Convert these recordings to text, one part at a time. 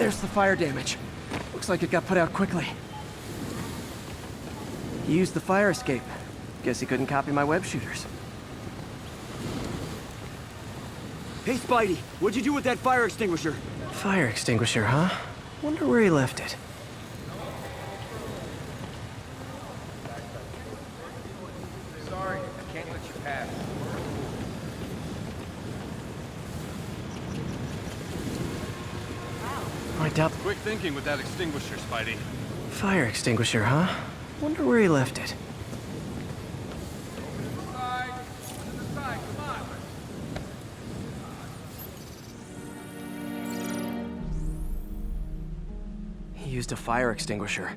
There's the fire damage. Looks like it got put out quickly. He used the fire escape. Guess he couldn't copy my web shooters. Hey, Spidey, what'd you do with that fire extinguisher? Fire extinguisher, huh? Wonder where he left it. Sorry, I can't let you pass. I doubt... Quick thinking with that extinguisher, Spidey. Fire extinguisher, huh? Wonder where he left it. He used a fire extinguisher.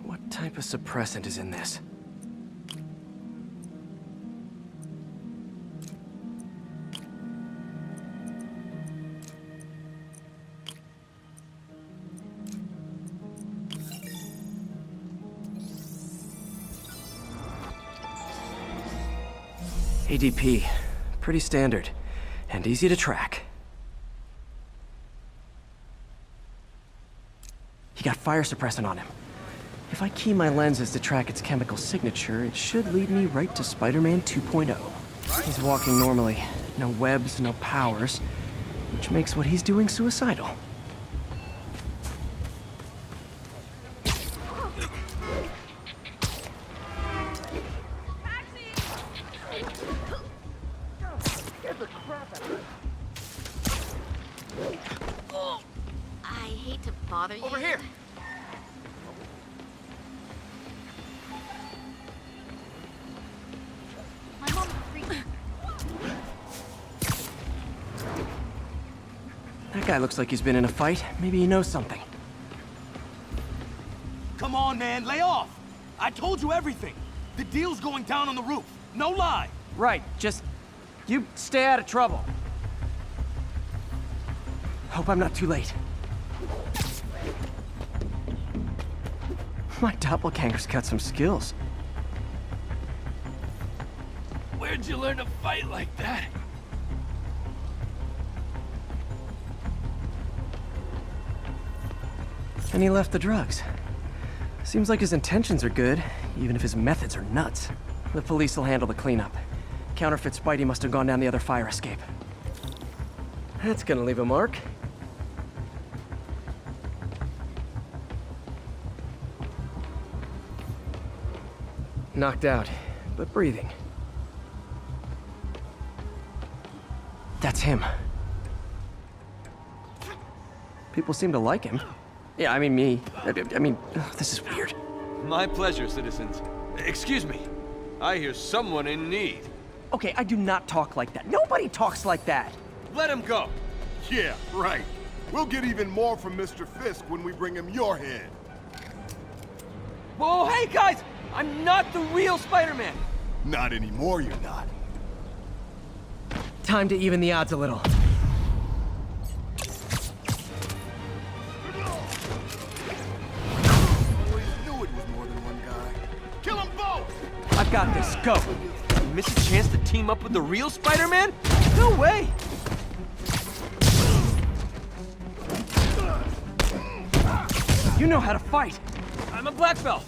What type of suppressant is in this? ADP. Pretty standard. And easy to track. He got fire suppressant on him. If I key my lenses to track its chemical signature, it should lead me right to Spider-Man 2.0. He's walking normally. No webs, no powers. Which makes what he's doing suicidal. I hate to bother you. Over here! My mom's freaked. That guy looks like he's been in a fight. Maybe he knows something. Come on, man, lay off! I told you everything. The deal's going down on the roof. No lie. Right, just... you stay out of trouble. Hope I'm not too late. My doppelganger's got some skills. Where'd you learn to fight like that? And he left the drugs. Seems like his intentions are good, even if his methods are nuts. The police will handle the cleanup. Counterfeit Spidey must have gone down the other fire escape. That's gonna leave a mark. Knocked out, but breathing. That's him. People seem to like him. Yeah, I mean me. I mean, this is weird. My pleasure, citizens. Excuse me. I hear someone in need. Okay, I do not talk like that. Nobody talks like that. Let him go. Yeah, right. We'll get even more from Mr. Fisk when we bring him your head. Whoa, hey guys! I'm not the real Spider-Man! Not anymore, you're not. Time to even the odds a little. Always knew it was more than one guy. Kill them both! I've got this. Go. You miss a chance to team up with the real Spider-Man? No way! You know how to fight. I'm a black belt.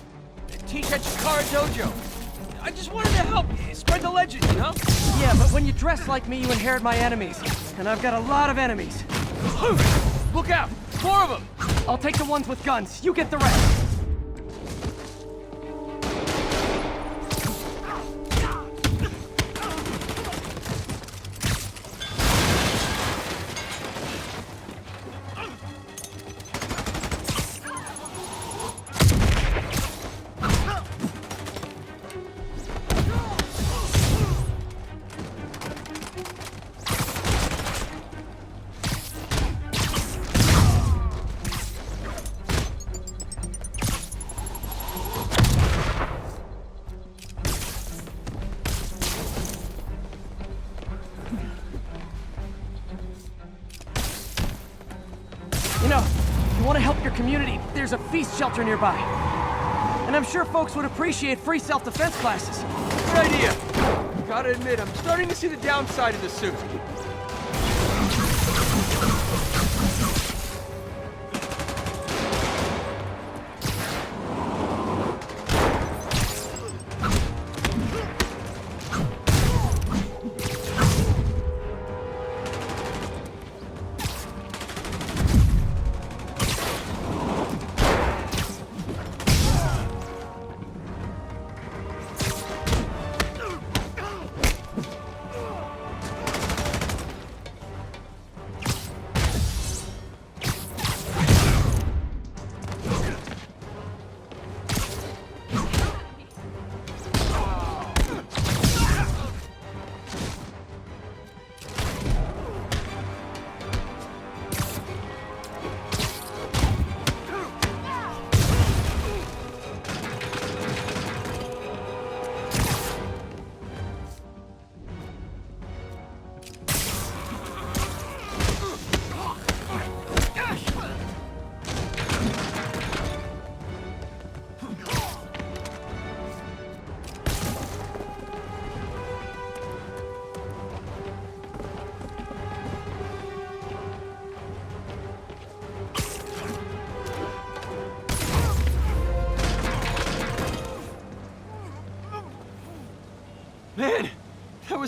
I teach at Chikara Dojo. I just wanted to help spread the legend, you know? Yeah, but when you dress like me, you inherit my enemies. And I've got a lot of enemies. Look out! 4 of them! I'll take the ones with guns. You get the rest. You know, if you want to help your community, there's a feast shelter nearby. And I'm sure folks would appreciate free self-defense classes. Good idea. Gotta admit, I'm starting to see the downside of the suit.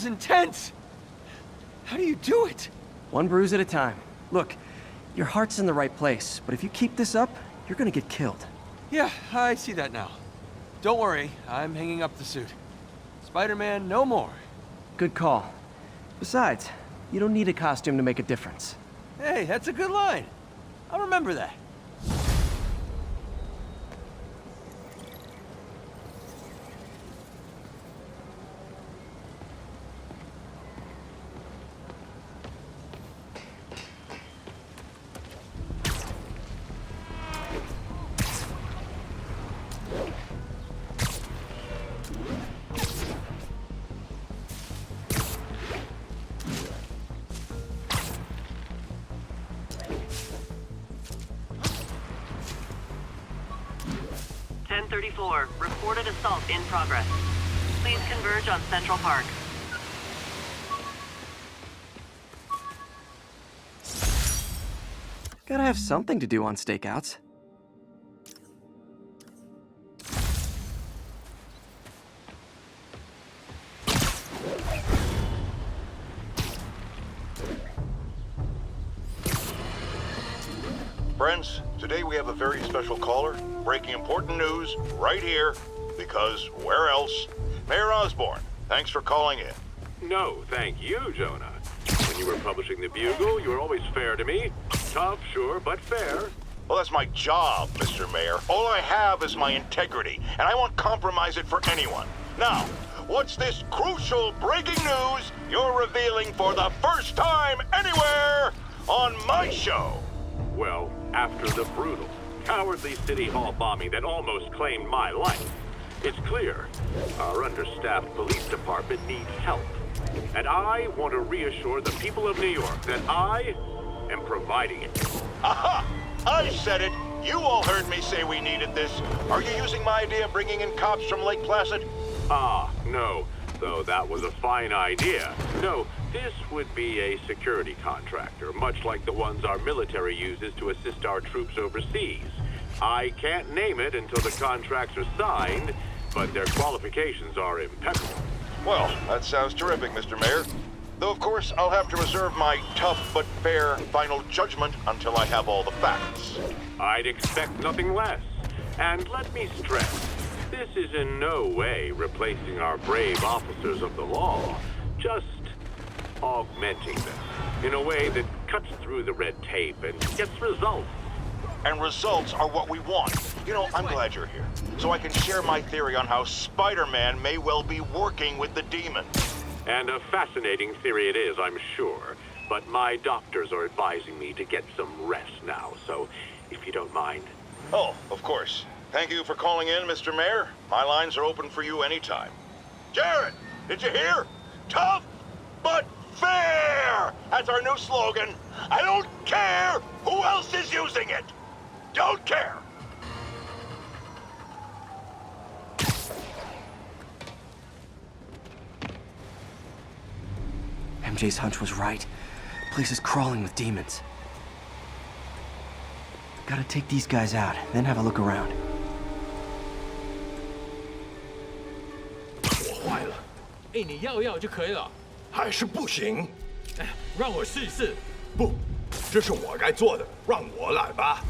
was intense! How do you do it? One bruise at a time. Look, your heart's in the right place, but if you keep this up, you're gonna get killed. Yeah, I see that now. Don't worry, I'm hanging up the suit. Spider-Man, no more. Good call. Besides, you don't need a costume to make a difference. Hey, that's a good line. I'll remember that. Reported assault in progress. Please converge on Central Park. Gotta have something to do on stakeouts. Friends, today we have a very special caller, breaking important news right here, because where else? Mayor Osborn, thanks for calling in. No, thank you, Jonah. When you were publishing the Bugle, you were always fair to me. Tough, sure, but fair. Well, that's my job, Mr. Mayor. All I have is my integrity, and I won't compromise it for anyone. Now, what's this crucial breaking news you're revealing for the first time anywhere on my show? Well, after the brutal, cowardly City Hall bombing that almost claimed my life, it's clear our understaffed police department needs help. And I want to reassure the people of New York that I am providing it. Aha! I said it! You all heard me say we needed this. Are you using my idea of bringing in cops from Lake Placid? Ah, no. Though that was a fine idea. No, this would be a security contractor, much like the ones our military uses to assist our troops overseas. I can't name it until the contracts are signed, but their qualifications are impeccable. Well, that sounds terrific, Mr. Mayor. Though, of course, I'll have to reserve my tough but fair final judgment until I have all the facts. I'd expect nothing less. And let me stress, this is in no way replacing our brave officers of the law, just augmenting them in a way that cuts through the red tape and gets results. And results are what we want. You know, I'm glad you're here, so I can share my theory on how Spider-Man may well be working with the demons. And a fascinating theory it is, I'm sure. But my doctors are advising me to get some rest now, so if you don't mind. Oh, of course. Thank you for calling in, Mr. Mayor. My lines are open for you anytime. Jared, did you hear? Tough but fair! That's our new slogan. I don't care who else is using it. Don't care. MJ's hunch was right. Place is crawling with demons. Gotta take these guys out, then have a look around. 我坏了，哎，你要就可以了。还是不行。哎，让我试一试。不，这是我该做的，让我来吧。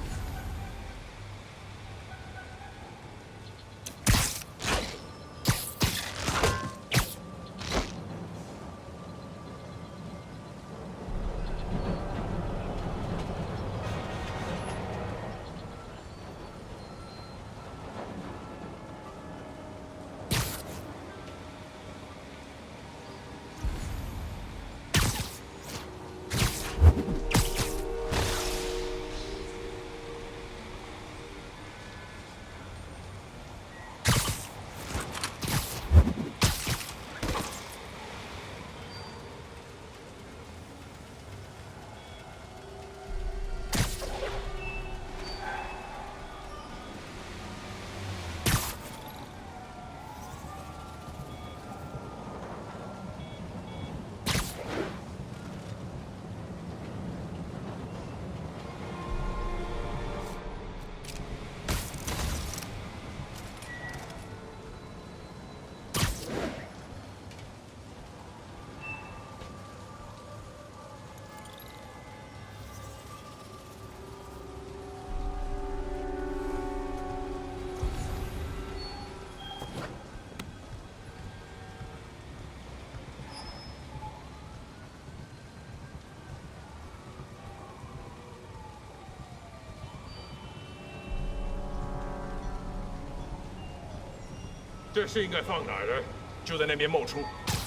这是应该放哪儿的？就在那边冒出。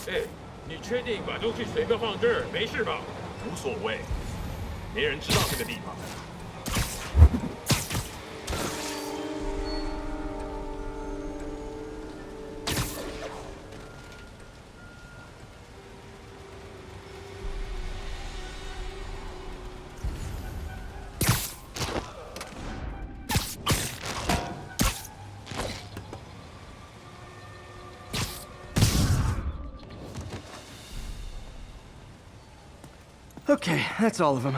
哎，你确定把东西随便放这儿没事吧？无所谓，没人知道这个地方。Okay, that's all of them.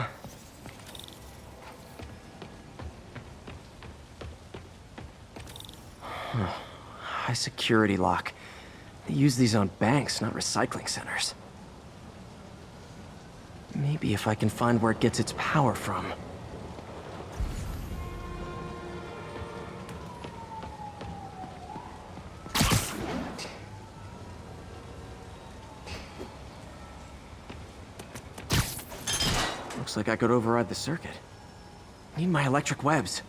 High security lock. They use these on banks, not recycling centers. Maybe if I can find where it gets its power from. Looks like I could override the circuit. Need my electric webs.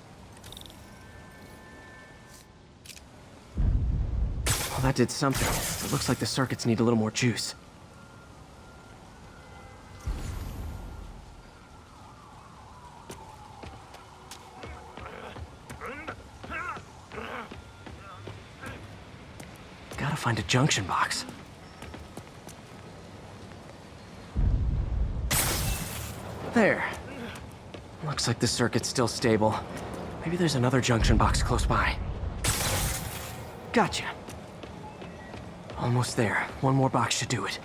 Well, that did something. It looks like the circuits need a little more juice. Gotta find a junction box. There. Looks like the circuit's still stable. Maybe there's another junction box close by. Gotcha. Almost there. One more box should do it.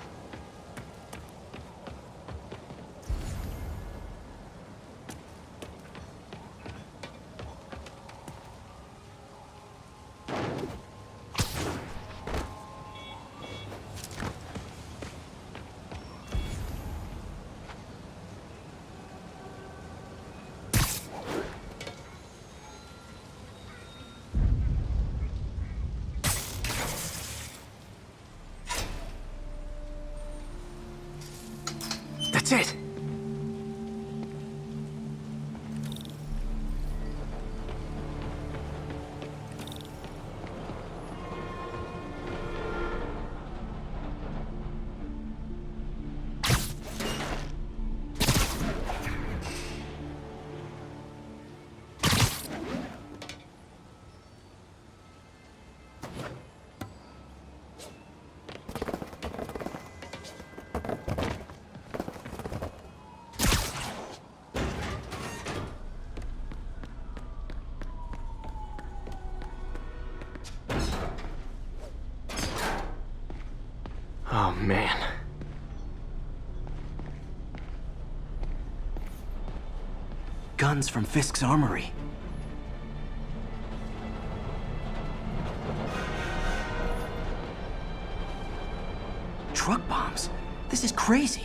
That's it! Oh, man. Guns from Fisk's armory. Truck bombs? This is crazy.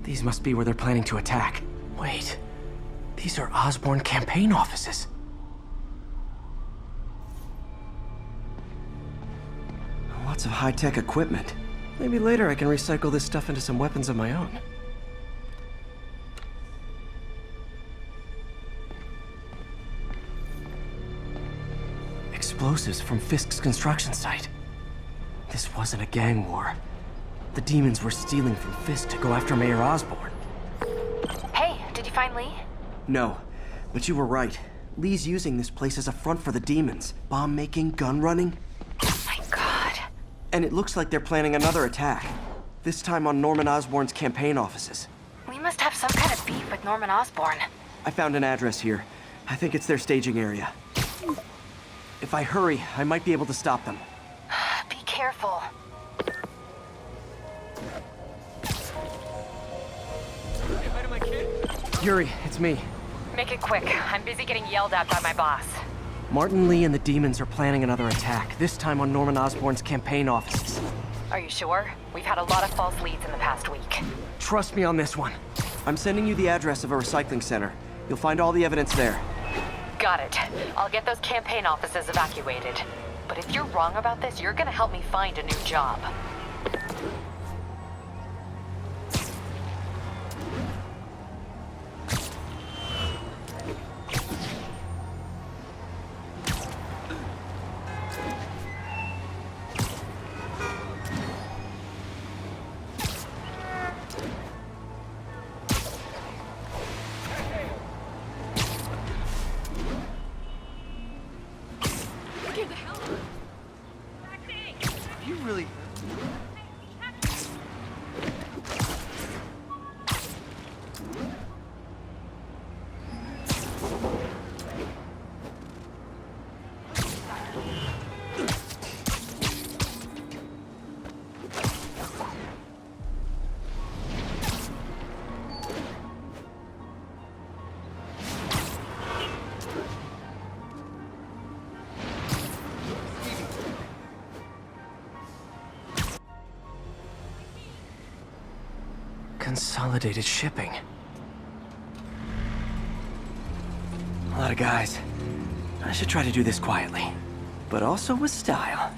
These must be where they're planning to attack. Wait, these are Osborn campaign offices. Lots of high-tech equipment. Maybe later I can recycle this stuff into some weapons of my own. Explosives from Fisk's construction site. This wasn't a gang war. The demons were stealing from Fisk to go after Mayor Osborn. Hey, did you find Lee? No, but you were right. Lee's using this place as a front for the demons. Bomb-making, gun-running. Oh my god. And it looks like they're planning another attack. This time on Norman Osborn's campaign offices. We must have some kind of beef with Norman Osborn. I found an address here. I think it's their staging area. If I hurry, I might be able to stop them. Be careful. Yuri, it's me. Make it quick. I'm busy getting yelled at by my boss. Martin Lee and the demons are planning another attack, this time on Norman Osborn's campaign offices. Are you sure? We've had a lot of false leads in the past week. Trust me on this one. I'm sending you the address of a recycling center. You'll find all the evidence there. Got it. I'll get those campaign offices evacuated. But if you're wrong about this, you're gonna help me find a new job. Consolidated shipping. A lot of guys. I should try to do this quietly, but also with style.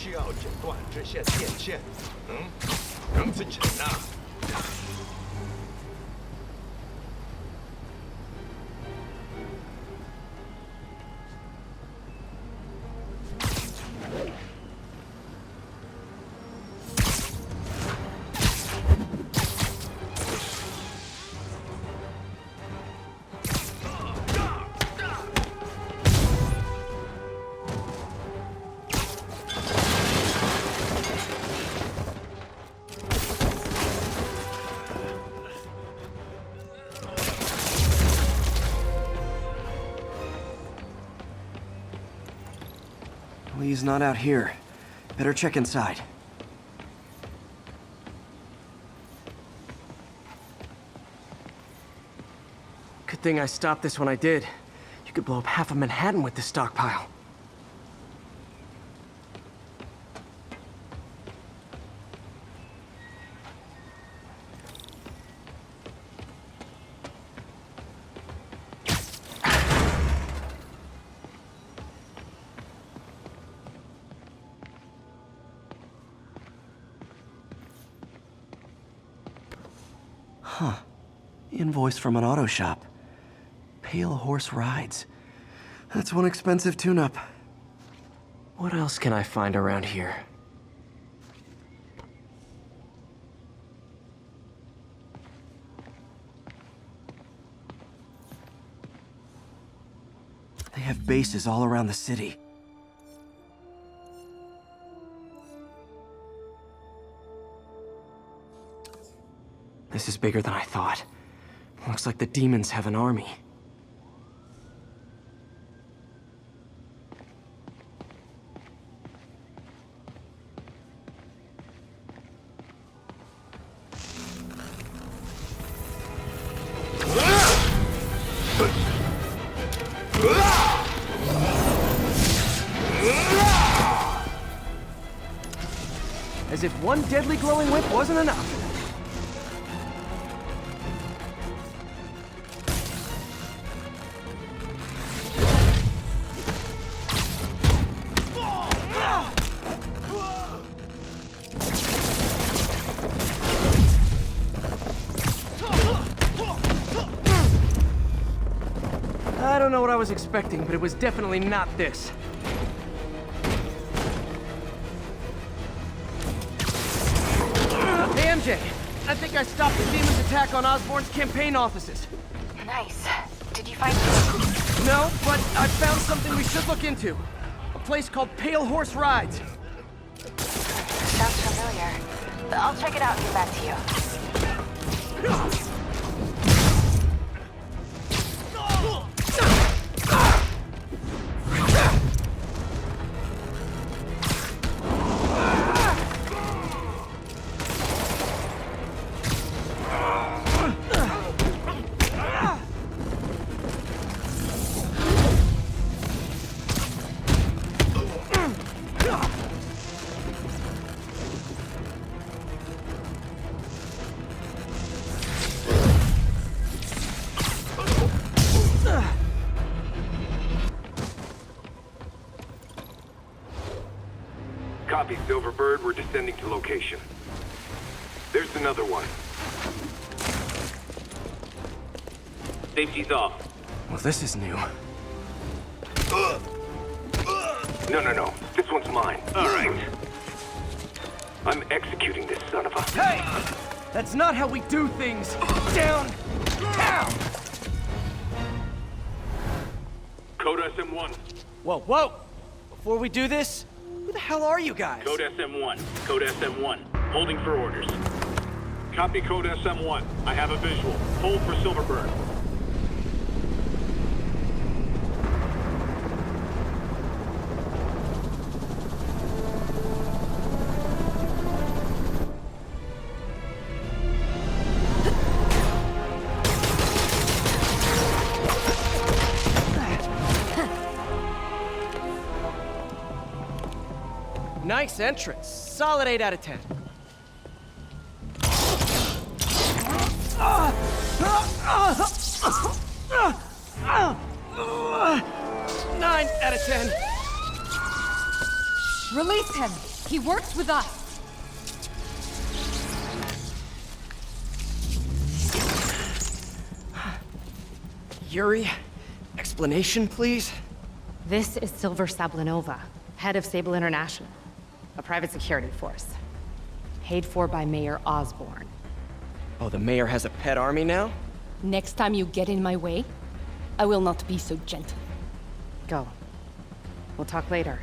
需要剪断这些电线。杨子成啊！Lee's not out here. Better check inside. Good thing I stopped this when I did. You could blow up half of Manhattan with this stockpile. Huh. Invoice from an auto shop. Pale Horse Rides. That's one expensive tune-up. What else can I find around here? They have bases all around the city. This is bigger than I thought. Looks like the demons have an army. As if one deadly glowing whip wasn't enough. I don't know what I was expecting, but it was definitely not this. Hey, MJ. I think I stopped the demon's attack on Osborn's campaign offices. Nice. Did you find... No, but I found something we should look into. A place called Pale Horse Rides. Sounds familiar. I'll check it out and get back to you. Copy, Silverbird. We're descending to location. There's another one. Safety's off. Well, this is new. No. This one's mine. All right. I'm executing this son of a... Hey! That's not how we do things! Down! Down! Code SM1. Whoa! Before we do this, who the hell are you guys? Code SM1. Code SM1. Holding for orders. Copy Code SM1. I have a visual. Hold for Silverbird. Nice entrance. Solid 8 out of 10. 9 out of 10. Release him. He works with us. Yuri, explanation, please? This is Silver Sablinova, head of Sable International, a private security force. Paid for by Mayor Osborn. Oh, the mayor has a pet army now? Next time you get in my way, I will not be so gentle. Go. We'll talk later.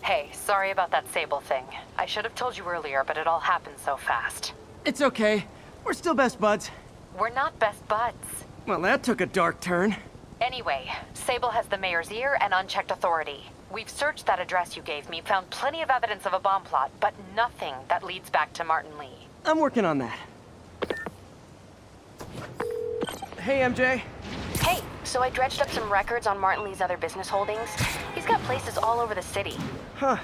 Hey, sorry about that Sable thing. I should have told you earlier, but it all happened so fast. It's okay. We're still best buds. We're not best buds. Well, that took a dark turn. Anyway, Sable has the mayor's ear and unchecked authority. We've searched that address you gave me, found plenty of evidence of a bomb plot, but nothing that leads back to Martin Lee. I'm working on that. Hey, MJ. Hey, so I dredged up some records on Martin Lee's other business holdings. He's got places all over the city. Huh.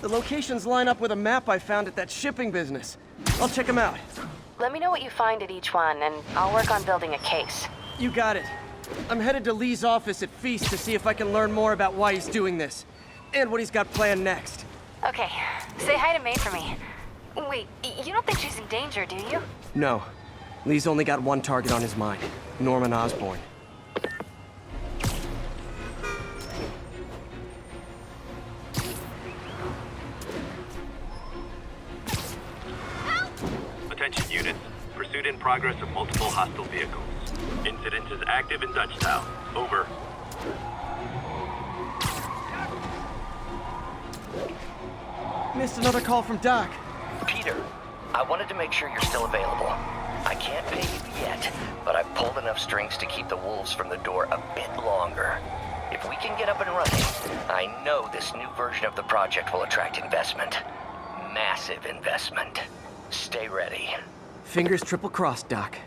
The locations line up with a map I found at that shipping business. I'll check them out. Let me know what you find at each one, and I'll work on building a case. You got it. I'm headed to Lee's office at Feast to see if I can learn more about why he's doing this. And what he's got planned next. Okay. Say hi to May for me. Wait, you don't think she's in danger, do you? No. Lee's only got one target on his mind. Norman Osborn. Attention units. Pursuit in progress. progress of multiple hostile vehicles. Incident is active in Dutchtown. Over. Missed another call from Doc. Peter, I wanted to make sure you're still available. I can't pay you yet, but I've pulled enough strings to keep the wolves from the door a bit longer. If we can get up and running, I know this new version of the project will attract investment. Massive investment. Stay ready. Fingers triple crossed, Doc.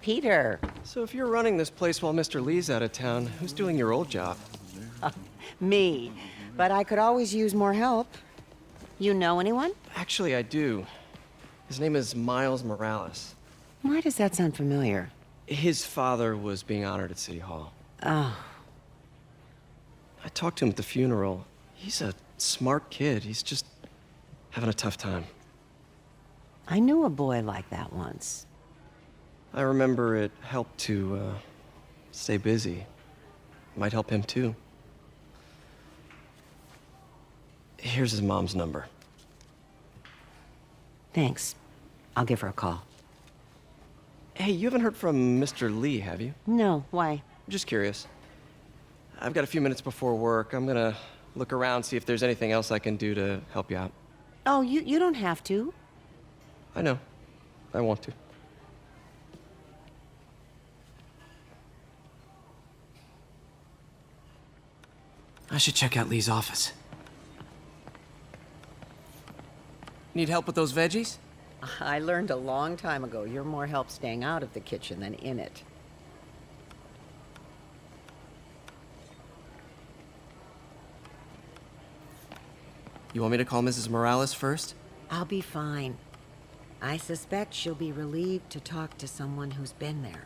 Peter. So if you're running this place while Mr. Lee's out of town, who's doing your old job? Me. But I could always use more help. You know anyone? Actually, I do. His name is Miles Morales. Why does that sound familiar? His father was being honored at City Hall. Oh. I talked to him at the funeral. He's a smart kid. He's just having a tough time. I knew a boy like that once. I remember it helped to stay busy. Might help him too. Here's his mom's number. Thanks. I'll give her a call. Hey, you haven't heard from Mr. Lee, have you? No, why? Just curious. I've got a few minutes before work. I'm gonna look around, see if there's anything else I can do to help you out. Oh, you don't have to. I know. I want to. I should check out Lee's office. Need help with those veggies? I learned a long time ago you're more help staying out of the kitchen than in it. You want me to call Mrs. Morales first? I'll be fine. I suspect she'll be relieved to talk to someone who's been there.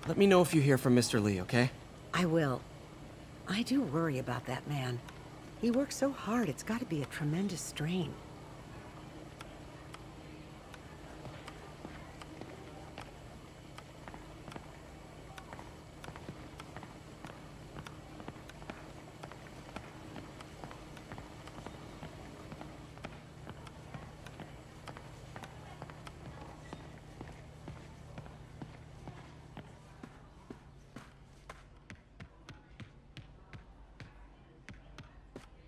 Let me know if you hear from Mr. Lee, okay? I will. I do worry about that man. He works so hard, it's got to be a tremendous strain.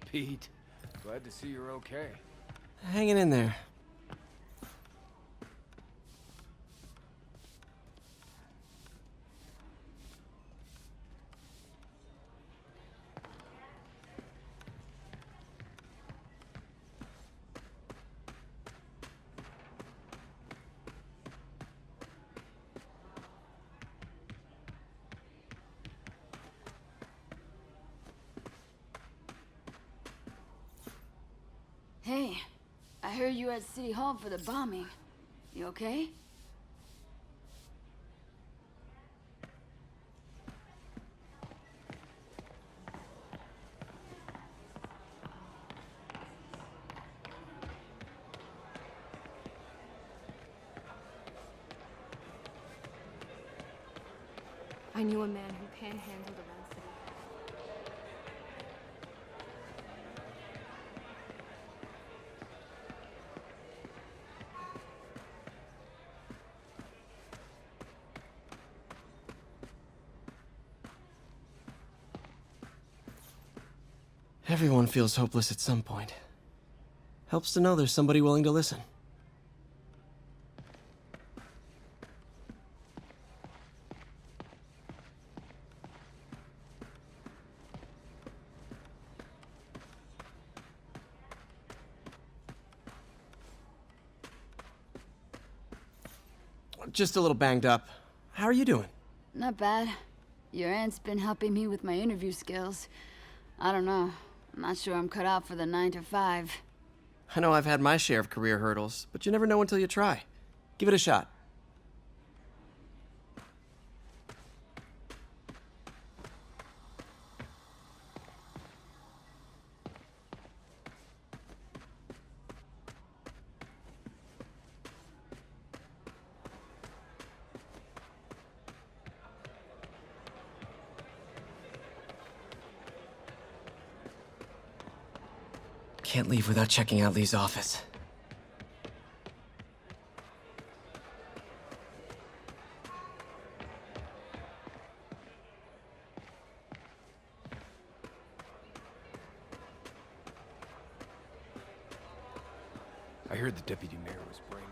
Pete, glad to see you're okay. Hanging in there. Hey, I heard you were at City Hall for the bombing. You okay? I knew a man who panhandled around City. Everyone feels hopeless at some point. Helps to know there's somebody willing to listen. Just a little banged up. How are you doing? Not bad. Your aunt's been helping me with my interview skills. I don't know. I'm not sure I'm cut out for the 9 to 5. I know I've had my share of career hurdles, but you never know until you try. Give it a shot. Can't leave without checking out Lee's office. I heard the deputy mayor was brainwashed.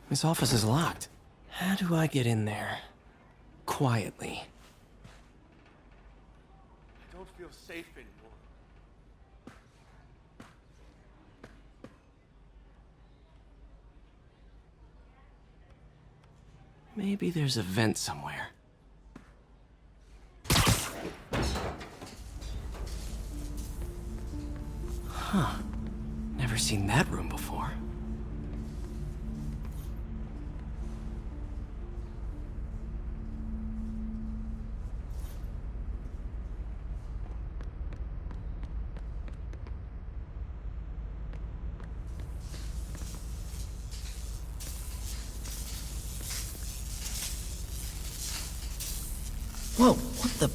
His office is locked. How do I get in there? Quietly. I don't feel safe anymore. Maybe there's a vent somewhere. Huh. Never seen that room before. Whoa, what the?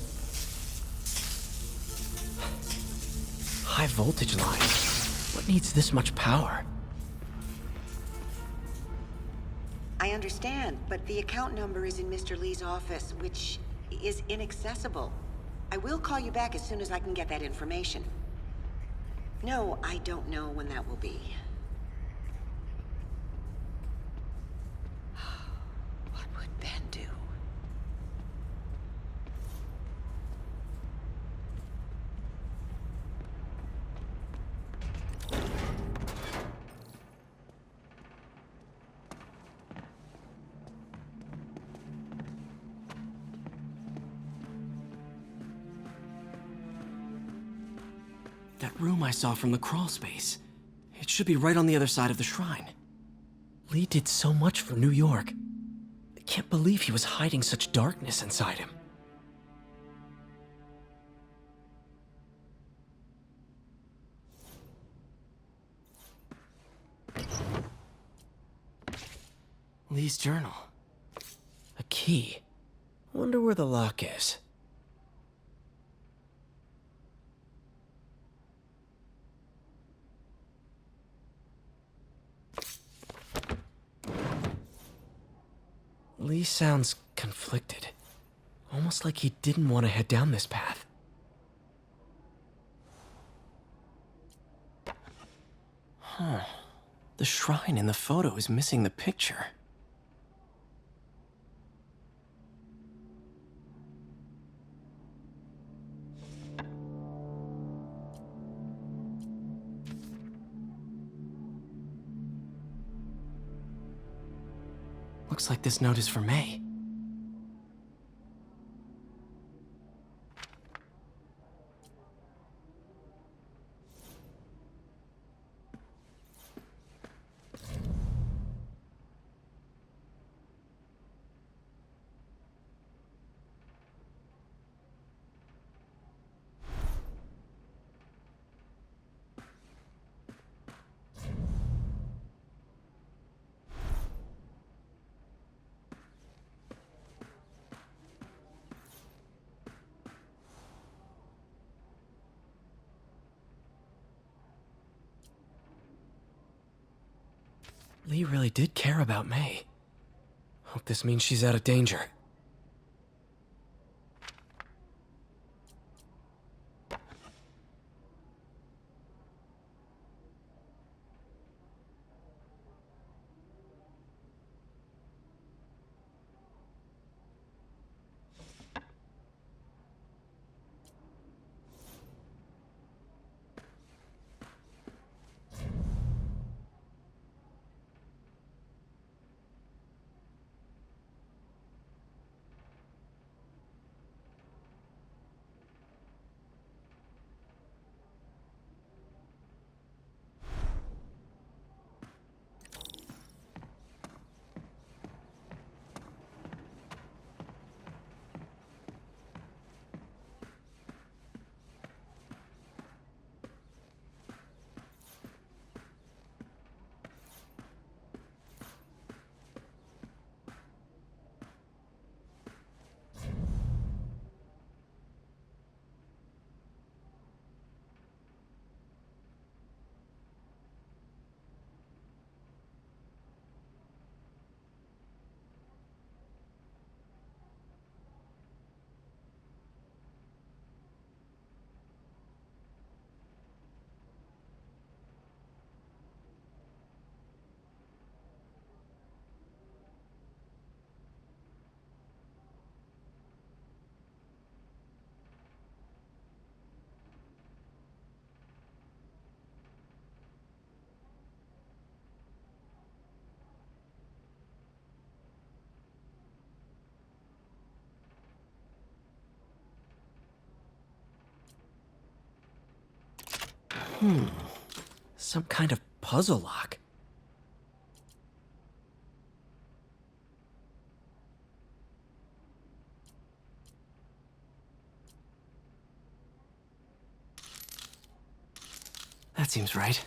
High voltage line. What needs this much power? I understand, but the account number is in Mr. Lee's office, which is inaccessible. I will call you back as soon as I can get that information. No, I don't know when that will be. What would Ben do? That room I saw from the crawl space. It should be right on the other side of the shrine. Lee did so much for New York. I can't believe he was hiding such darkness inside him. Lee's journal. A key. Wonder where the lock is. Lee sounds conflicted. Almost like he didn't want to head down this path. Huh. The shrine in the photo is missing the picture. Looks like this note is for May. Lee really did care about May. Hope this means she's out of danger. Some kind of puzzle lock. That seems right.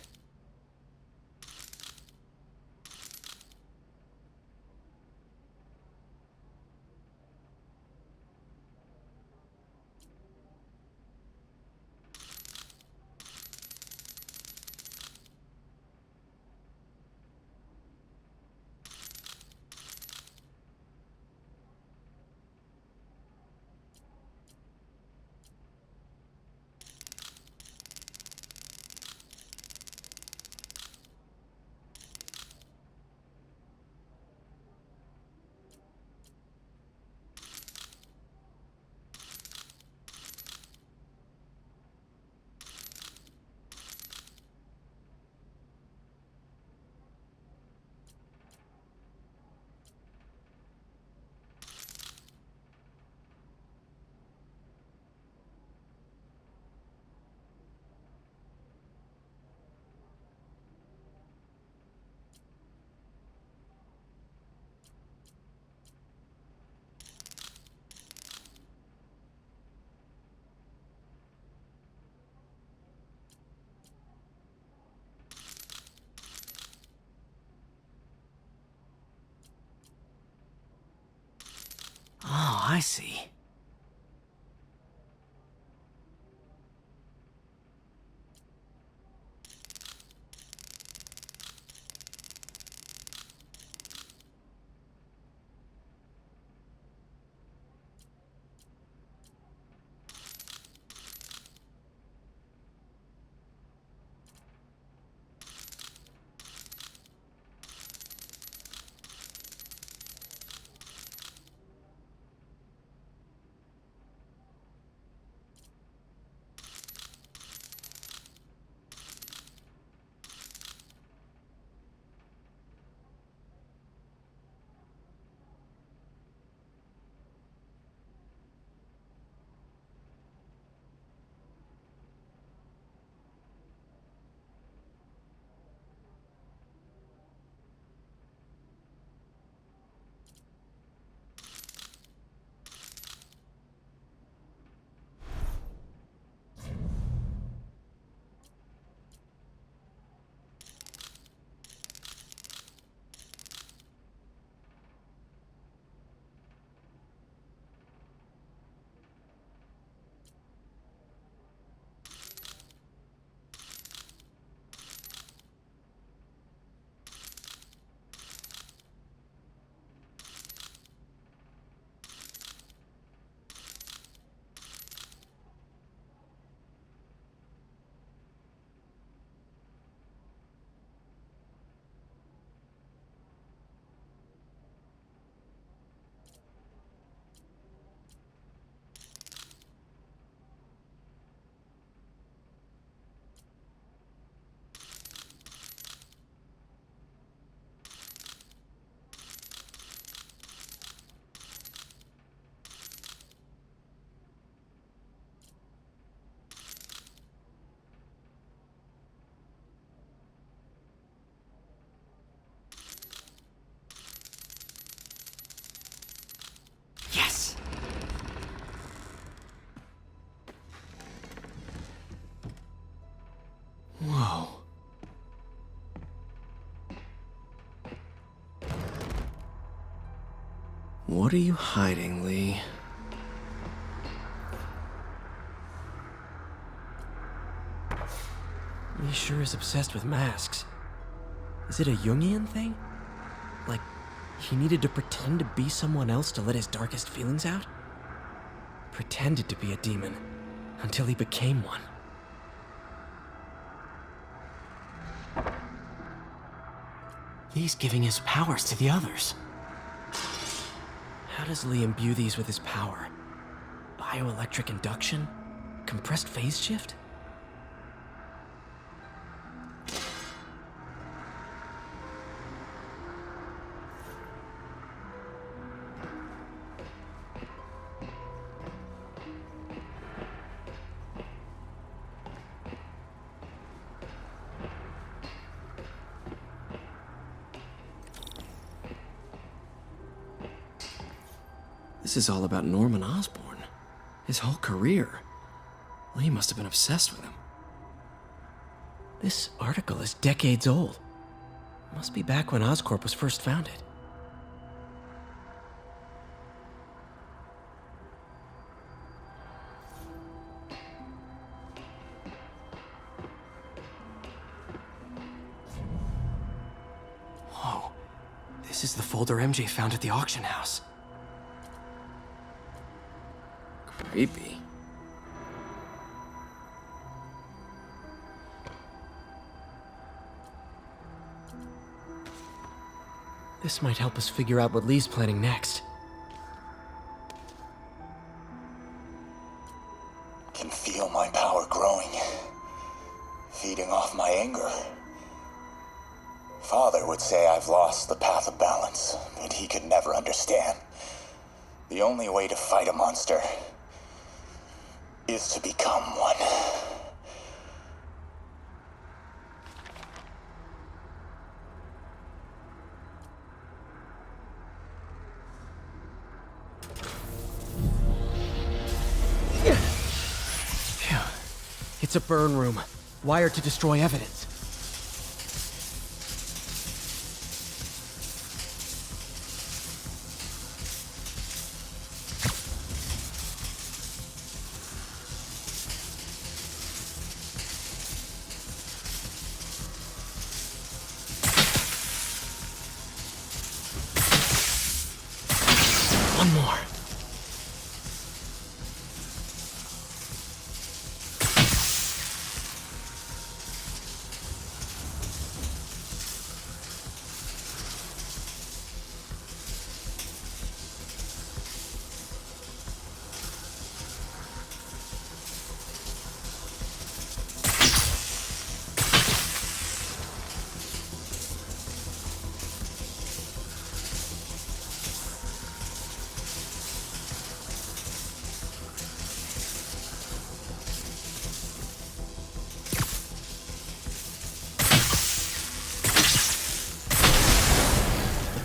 Oh, I see. Yes! Whoa. What are you hiding, Lee? Lee sure is obsessed with masks. Is it a Jungian thing? Like, he needed to pretend to be someone else to let his darkest feelings out? Pretended to be a demon, until he became one. Lee's giving his powers to the others. How does Lee imbue these with his power? Bioelectric induction? Compressed phase shift? This is all about Norman Osborn. His whole career. Lee must have been obsessed with him. This article is decades old. Must be back when Oscorp was first founded. Whoa. This is the folder MJ found at the auction house. Creepy. This might help us figure out what Lee's planning next. Can feel my power growing, feeding off my anger. Father would say I've lost the path of balance, but he could never understand. The only way to fight a monster is to become one. It's a burn room, wired to destroy evidence. One more.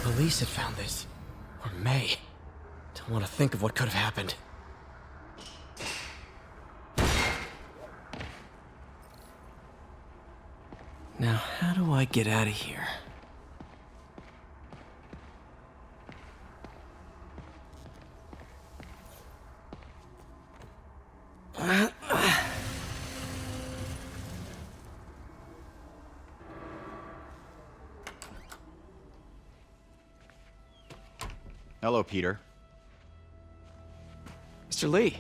Police had found this. Or May. Don't want to think of what could have happened. Now, how do I get out of here? Hello, Peter. Mr. Lee.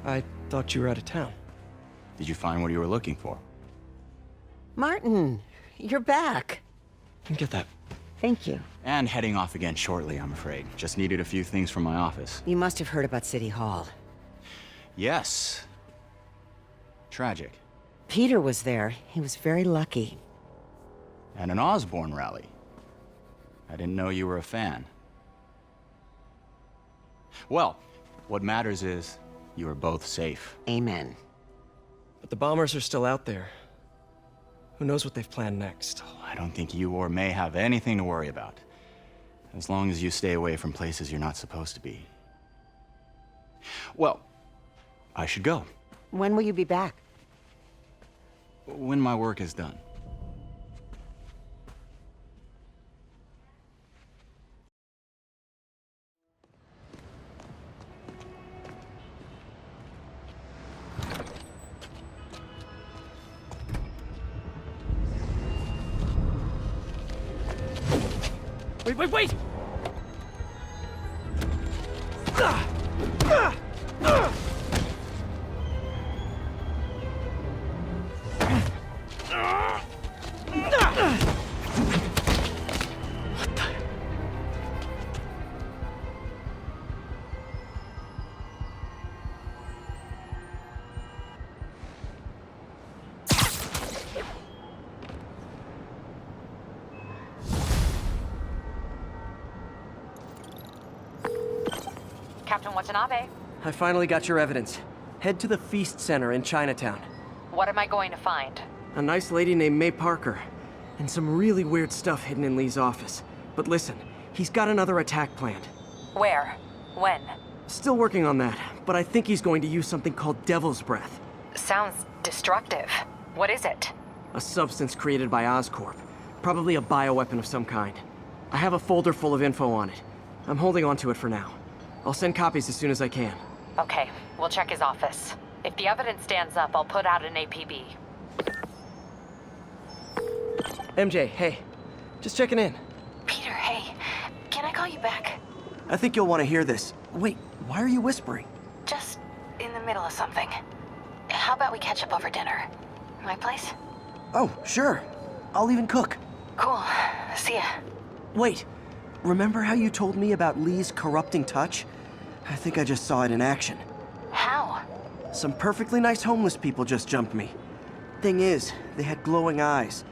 I thought you were out of town. Did you find what you were looking for? Martin, you're back. Get that. Thank you. And heading off again shortly, I'm afraid. Just needed a few things from my office. You must have heard about City Hall. Yes. Tragic. Peter was there. He was very lucky. And an Osborn rally. I didn't know you were a fan. Well, what matters is you are both safe. Amen. But the bombers are still out there. Who knows what they've planned next? I don't think you or May have anything to worry about. As long as you stay away from places you're not supposed to be. Well, I should go. When will you be back? When my work is done. Wait! Captain Watanabe. I finally got your evidence. Head to the Feast Center in Chinatown. What am I going to find? A nice lady named May Parker. And some really weird stuff hidden in Lee's office. But listen, he's got another attack planned. Where? When? Still working on that, but I think he's going to use something called Devil's Breath. Sounds destructive. What is it? A substance created by Oscorp. Probably a bioweapon of some kind. I have a folder full of info on it. I'm holding on to it for now. I'll send copies as soon as I can. Okay, we'll check his office. If the evidence stands up, I'll put out an APB. MJ, hey. Just checking in. Peter, hey. Can I call you back? I think you'll want to hear this. Wait, why are you whispering? Just in the middle of something. How about we catch up over dinner? My place? Oh, sure. I'll even cook. Cool. See ya. Wait. Remember how you told me about Lee's corrupting touch? I think I just saw it in action. How? Some perfectly nice homeless people just jumped me. Thing is, they had glowing eyes.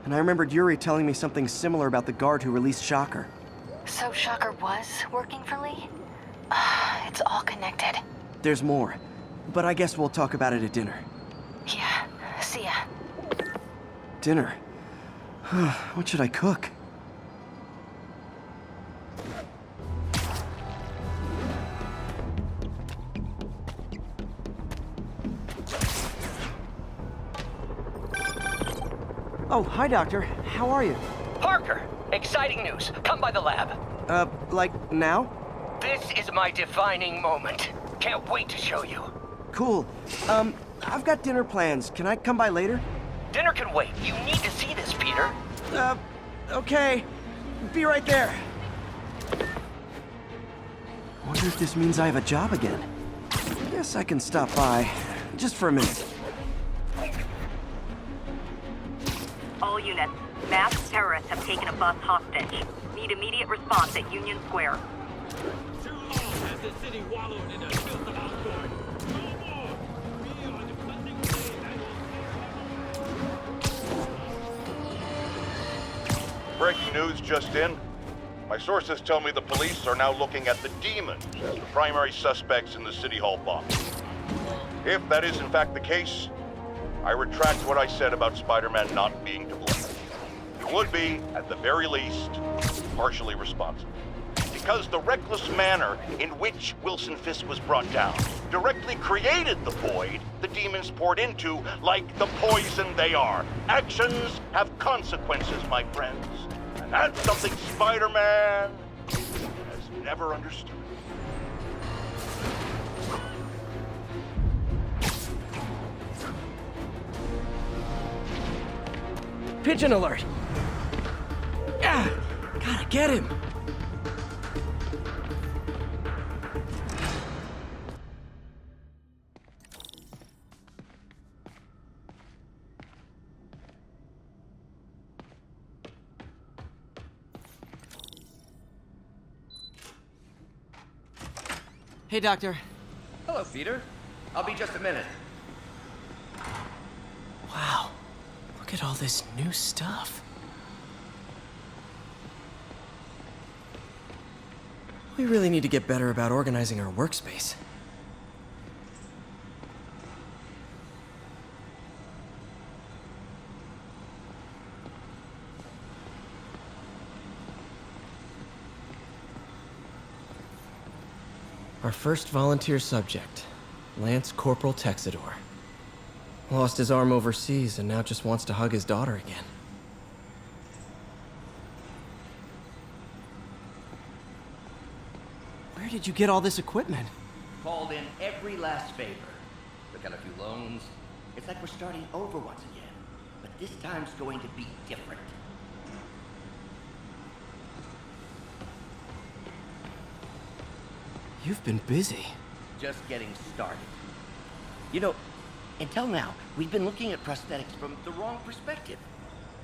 And I remembered Yuri telling me something similar about the guard who released Shocker. So Shocker was working for Lee? It's all connected. There's more. But I guess we'll talk about it at dinner. Yeah. See ya. Dinner? What should I cook? Oh, hi, Doctor. How are you? Parker, exciting news. Come by the lab. Like now? This is my defining moment. Can't wait to show you. Cool. I've got dinner plans. Can I come by later? Dinner can wait. You need to see this, Peter. Okay. Be right there. Wonder if this means I have a job again. Guess I can stop by. Just for a minute. All units, masked terrorists have taken a bus hostage. Need immediate response at Union Square. Too long has the city wallowed in a filth of Oscorp. No more! We are the cleansing flame that will... Breaking news just in. My sources tell me the police are now looking at the demons as the primary suspects in the City Hall bomb. If that is in fact the case, I retract what I said about Spider-Man not being to blame. He would be, at the very least, partially responsible. Because the reckless manner in which Wilson Fisk was brought down directly created the void the demons poured into, like the poison they are. Actions have consequences, my friends. And that's something Spider-Man has never understood. Pigeon alert! Ah, gotta get him! Hey, Doctor. Hello, Peter. I'll be just a minute. Wow. Look at all this new stuff. We really need to get better about organizing our workspace. Our first volunteer subject, Lance Corporal Texidor. Lost his arm overseas and now just wants to hug his daughter again. Where did you get all this equipment? Called in every last favor. We got a few loans. It's like we're starting over once again. But this time's going to be different. You've been busy. Just getting started. You know, until now, we've been looking at prosthetics from the wrong perspective.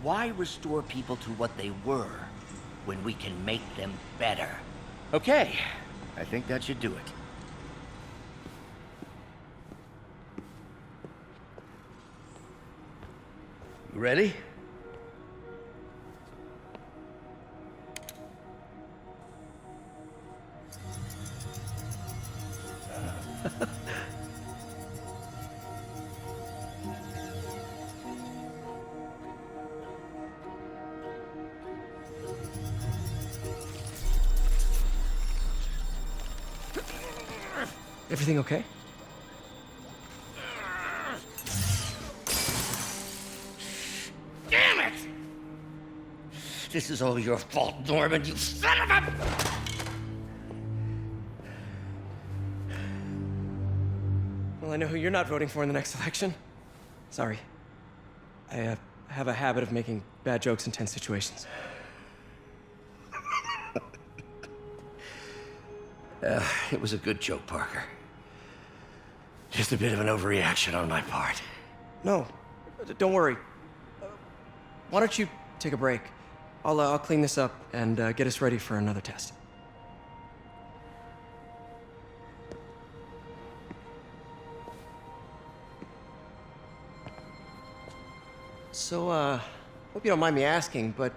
Why restore people to what they were when we can make them better? Okay, I think that should do it. Ready? Everything okay? Damn it! This is all your fault, Norman, you son of a... Well, I know who you're not voting for in the next election. Sorry. I have a habit of making bad jokes in tense situations. It was a good joke, Parker. Just a bit of an overreaction on my part. No, don't worry. Why don't you take a break? I'll clean this up and get us ready for another test. So, hope you don't mind me asking, but it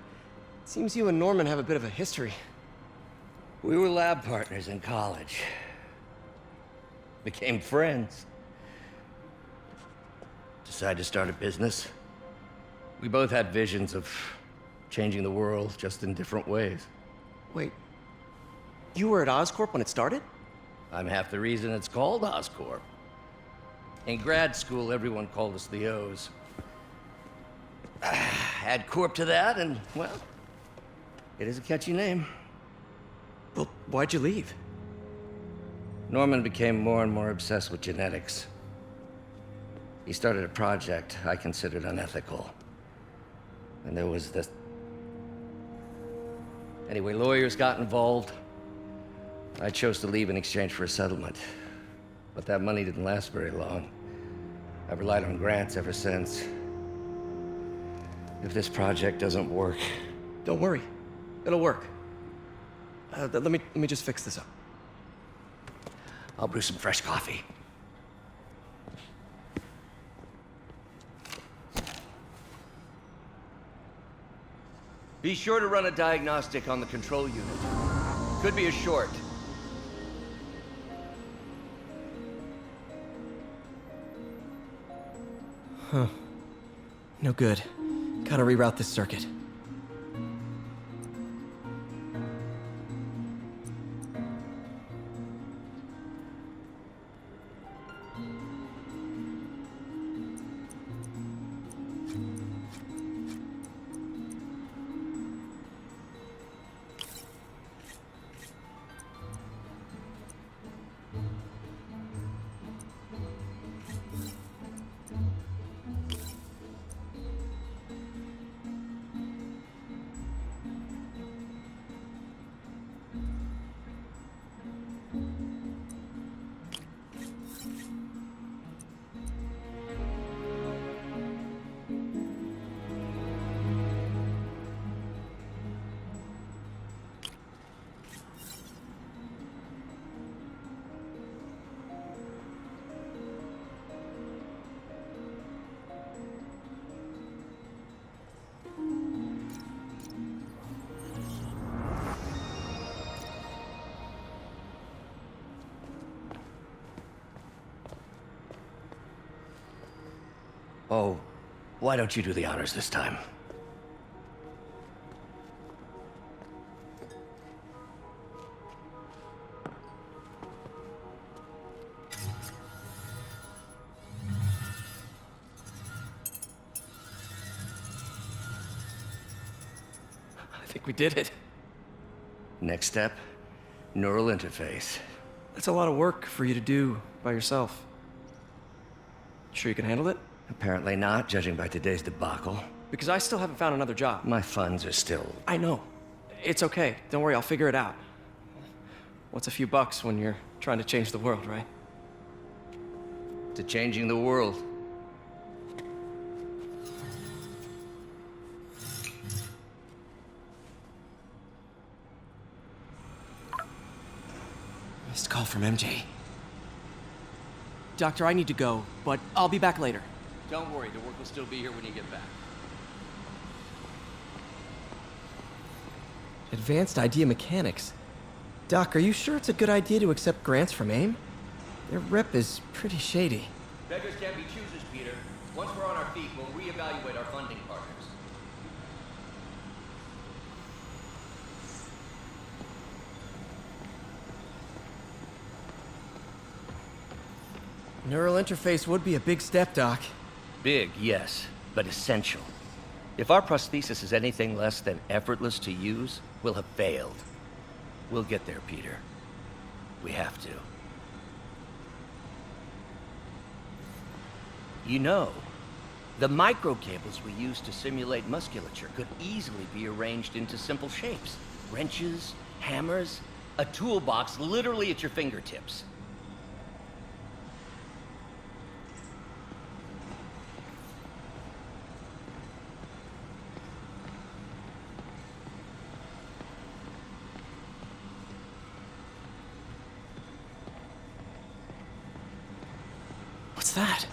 seems you and Norman have a bit of a history. We were lab partners in college. Became friends. Decided to start a business. We both had visions of changing the world, just in different ways. Wait, you were at Oscorp when it started? I'm half the reason it's called Oscorp. In grad school, everyone called us the O's. Add Corp to that, and, well, it is a catchy name. Well, why'd you leave? Norman became more and more obsessed with genetics. He started a project I considered unethical. And there was this... Anyway, lawyers got involved. I chose to leave in exchange for a settlement. But that money didn't last very long. I've relied on grants ever since. If this project doesn't work... Don't worry. It'll work. Let me just fix this up. I'll brew some fresh coffee. Be sure to run a diagnostic on the control unit. Could be a short. Huh. No good. Gotta reroute this circuit. Oh, why don't you do the honors this time? I think we did it. Next step, neural interface. That's a lot of work for you to do by yourself. Sure you can handle it? Apparently not, judging by today's debacle. Because I still haven't found another job. My funds are still... I know. It's okay. Don't worry, I'll figure it out. What's a few bucks when you're trying to change the world, right? To changing the world. Missed call from MJ. Doctor, I need to go, but I'll be back later. Don't worry, the work will still be here when you get back. Advanced idea mechanics. Doc, are you sure it's a good idea to accept grants from AIM? Their rep is pretty shady. Beggars can't be choosers, Peter. Once we're on our feet, we'll reevaluate our funding partners. neural interface would be a big step, Doc. Big, yes, but essential. If our prosthesis is anything less than effortless to use, we'll have failed. We'll get there, Peter. We have to. You know, the microcables we use to simulate musculature could easily be arranged into simple shapes. Wrenches, hammers, a toolbox literally at your fingertips. What's that?